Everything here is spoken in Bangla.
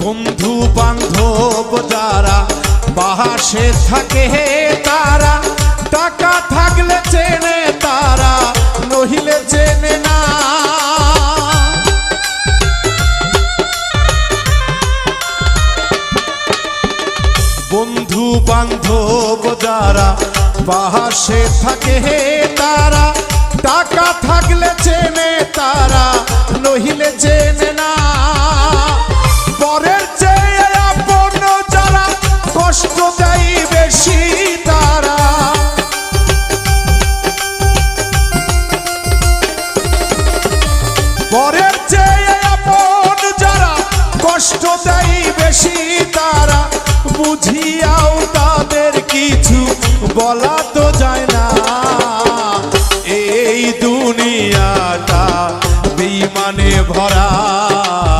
বন্ধু বান্ধব যারা পাশে থাকে তারা, টাকা থাকলে চেনে তারা, নহিলে চেনে না। বন্ধু বান্ধব যারা পাশে থাকে তারা, টাকা থাকলে চেনে তারা, নহিলে চেনে না।